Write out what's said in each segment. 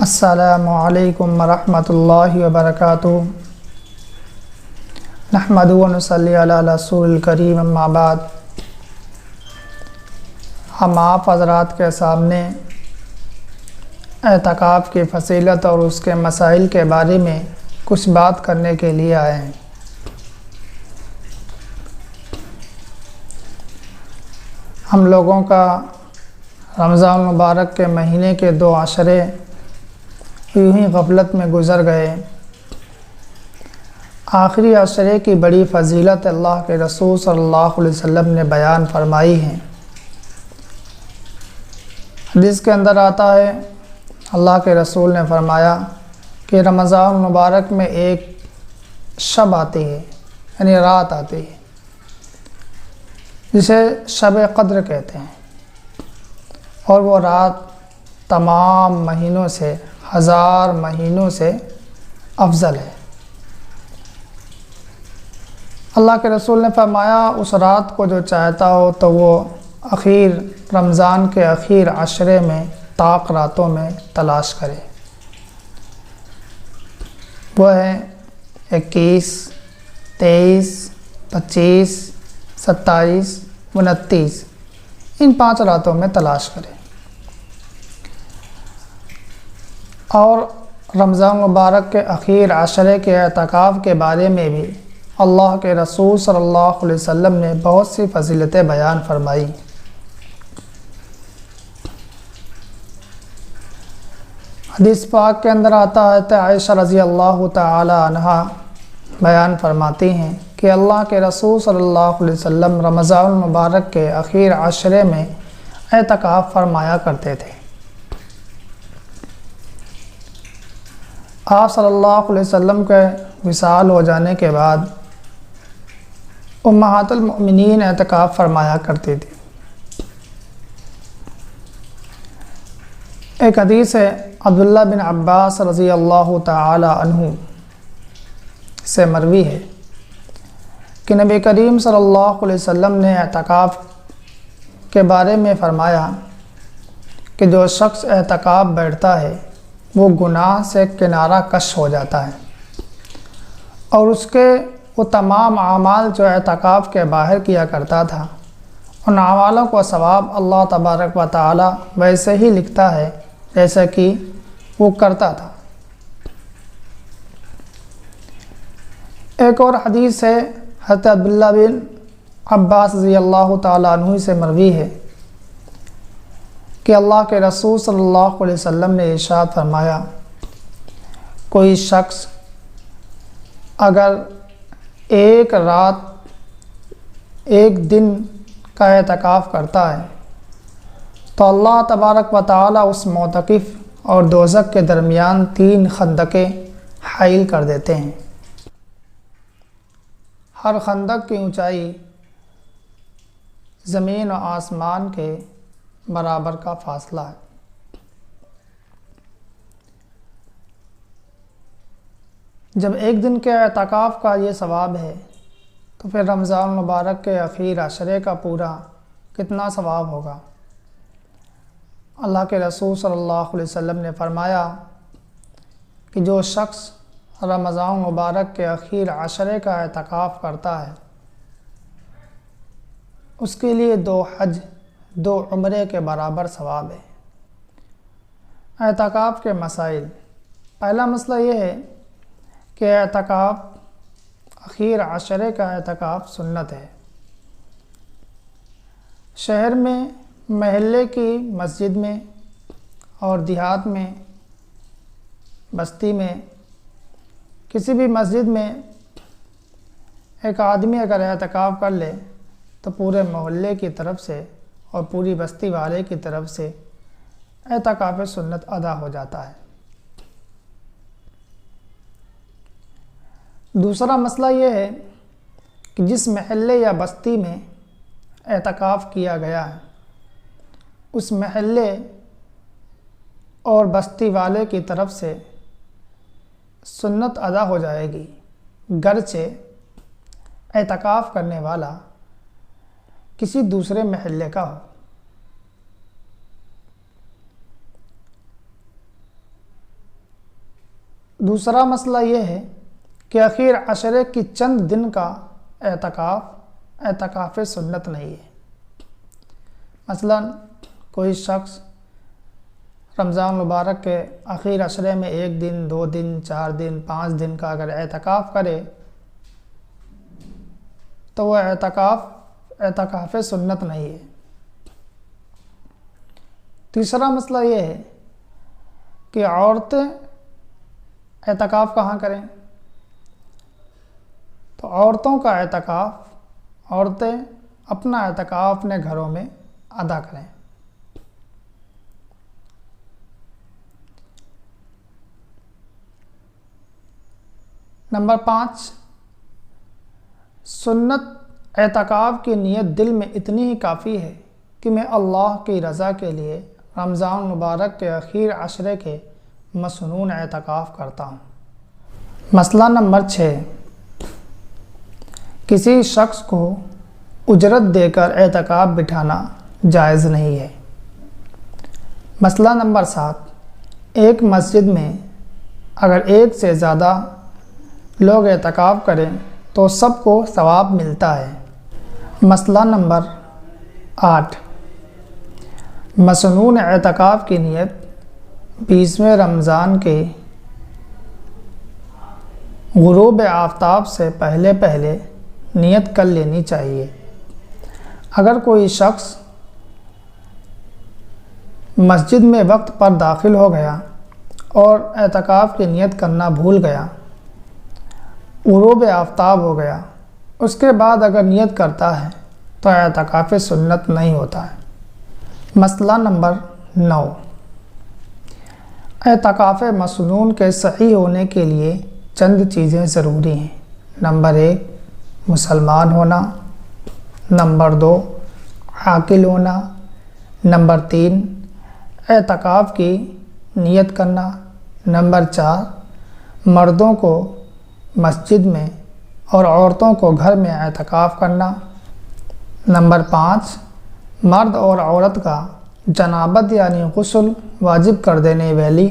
السلام علیکم ورحمۃ اللہ وبرکاتہ۔ نحمد و نصلی علی رسول الکریم، اما بعد۔ ہم آپ حضرات کے سامنے اعتکاف کی فضیلت اور اس کے مسائل کے بارے میں کچھ بات کرنے کے لیے آئے ہیں۔ ہم لوگوں کا رمضان المبارک کے مہینے کے 2 عشرے یوں ہی غفلت میں گزر گئے۔ آخری عشرے کی بڑی فضیلت اللہ کے رسول صلی اللہ علیہ وسلم نے بیان فرمائی ہے۔ حدیث کے اندر آتا ہے، اللہ کے رسول نے فرمایا کہ رمضان المبارک میں ایک شب آتی ہے، یعنی رات آتی ہے، جسے شب قدر کہتے ہیں، اور وہ رات تمام مہینوں سے، 1000 مہینوں سے افضل ہے۔ اللہ کے رسول نے فرمایا، اس رات کو جو چاہتا ہو تو وہ رمضان کے اخیر عشرے میں طاق راتوں میں تلاش کرے۔ وہ ہیں 21، 23، 25، 27، 29، ان 5 راتوں میں تلاش کرے۔ اور رمضان مبارک کے اخیر عشرے کے اعتکاف کے بارے میں بھی اللہ کے رسول صلی اللہ علیہ وسلم نے بہت سی فضیلتیں بیان فرمائی۔ حدیث پاک کے اندر آتا ہے، عائشہ رضی اللہ تعالی عنہا بیان فرماتی ہیں کہ اللہ کے رسول صلی اللہ علیہ وسلم رمضان المبارک کے اخیر عشرے میں اعتکاف فرمایا کرتے تھے۔ آپ صلی اللہ علیہ وسلم کے وصال ہو جانے کے بعد امہات المؤمنین اعتکاف فرمایا کرتی تھی۔ ایک حدیث ہے عبداللہ بن عباس رضی اللہ تعالی عنہ سے مروی ہے کہ نبی کریم صلی اللہ علیہ وسلم نے اعتکاف کے بارے میں فرمایا کہ جو شخص اعتکاف بیٹھتا ہے وہ گناہ سے کنارہ کش ہو جاتا ہے، اور اس کے وہ تمام اعمال جو اعتکاف کے باہر کیا کرتا تھا، ان اعمالوں کو ثواب اللہ تبارک و تعالی ویسے ہی لکھتا ہے جیسا کہ وہ کرتا تھا۔ ایک اور حدیث ہے حضرت عبداللہ بن عباس رضی اللہ تعالیٰ عنہ سے مروی ہے کہ اللہ کے رسول صلی اللہ علیہ وسلم نے ارشاد فرمایا، کوئی شخص اگر ایک رات ایک دن کا اعتکاف کرتا ہے تو اللہ تبارک و تعالی اس معتکف اور دوزخ کے درمیان 3 خندقیں حائل کر دیتے ہیں۔ ہر خندق کی اونچائی زمین و آسمان کے برابر کا فاصلہ ہے۔ جب ایک دن کے اعتکاف کا یہ ثواب ہے تو پھر رمضان مبارک کے اخیر عشرے کا پورا کتنا ثواب ہوگا۔ اللہ کے رسول صلی اللہ علیہ وسلم نے فرمایا کہ جو شخص رمضان مبارک کے اخیر عشرے کا اعتکاف کرتا ہے اس کے لیے 2 حج 2 عمرے کے برابر ثواب ہے۔ اعتکاف کے مسائل۔ پہلا مسئلہ یہ ہے کہ اعتکاف اخیر عشرے کا اعتکاف سنت ہے۔ شہر میں، محلے کی مسجد میں اور دیہات میں، بستی میں، کسی بھی مسجد میں ایک آدمی اگر اعتکاف کر لے تو پورے محلے کی طرف سے اور پوری بستی والے کی طرف سے اعتکاف سنت ادا ہو جاتا ہے۔ دوسرا مسئلہ یہ ہے کہ جس محلے یا بستی میں اعتکاف کیا گیا ہے اس محلے اور بستی والے کی طرف سے سنت ادا ہو جائے گی، گرچہ اعتکاف کرنے والا کسی دوسرے محلے کا ہو۔ دوسرا مسئلہ یہ ہے کہ اخیر عشرے کی چند دن کا اعتکاف سنت نہیں ہے۔ مثلا کوئی شخص رمضان مبارک کے اخیر عشرے میں 1 دن 2 دن 4 دن 5 دن کا اگر اعتکاف کرے تو وہ اعتکاف سنت نہیں ہے۔ تیسرا مسئلہ یہ ہے کہ عورتیں اعتکاف کہاں کریں؟ تو عورتوں کا اعتکاف عورتیں اپنا اعتکاف اپنے گھروں میں ادا کریں۔ نمبر 5، سنت اعتکاف کی نیت دل میں اتنی ہی کافی ہے کہ میں اللہ کی رضا کے لیے رمضان مبارک کے اخیر عشرے کے مسنون اعتکاف کرتا ہوں۔ مسئلہ نمبر 6، کسی شخص کو اجرت دے کر اعتکاف بٹھانا جائز نہیں ہے۔ مسئلہ نمبر 7، ایک مسجد میں اگر ایک سے زیادہ لوگ اعتکاف کریں تو سب کو ثواب ملتا ہے۔ مسئلہ نمبر 8، مسنون اعتکاف کی نیت 20ویں رمضان کے غروب آفتاب سے پہلے نیت کر لینی چاہیے۔ اگر کوئی شخص مسجد میں وقت پر داخل ہو گیا اور اعتکاف کی نیت کرنا بھول گیا، غروب آفتاب ہو گیا، اس کے بعد اگر نیت کرتا ہے تو اعتکاف سنت نہیں ہوتا ہے۔ مسئلہ نمبر 9، اعتکاف مسنون کے صحیح ہونے کے لیے چند چیزیں ضروری ہیں۔ نمبر 1، مسلمان ہونا۔ نمبر 2، عاقل ہونا۔ نمبر 3، اعتکاف کی نیت کرنا۔ نمبر 4، مردوں کو مسجد میں اور عورتوں کو گھر میں اعتکاف کرنا۔ نمبر 5، مرد اور عورت کا جنابت یعنی غسل واجب کر دینے والی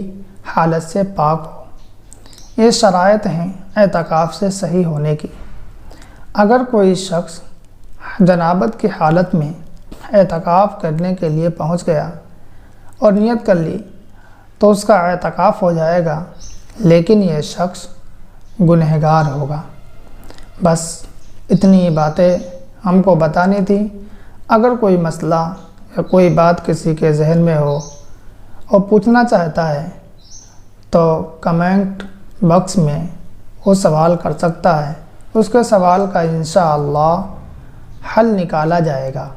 حالت سے پاک ہو۔ یہ شرائط ہیں اعتکاف سے صحیح ہونے کی۔ اگر کوئی شخص جنابت کی حالت میں اعتکاف کرنے کے لیے پہنچ گیا اور نیت کر لی تو اس کا اعتکاف ہو جائے گا، لیکن یہ شخص گنہگار ہوگا۔ بس اتنی باتیں ہم کو بتانی تھی۔ اگر کوئی مسئلہ یا کوئی بات کسی کے ذہن میں ہو اور پوچھنا چاہتا ہے تو کمنٹ باکس میں وہ سوال کر سکتا ہے، اس کے سوال کا انشاءاللہ حل نکالا جائے گا۔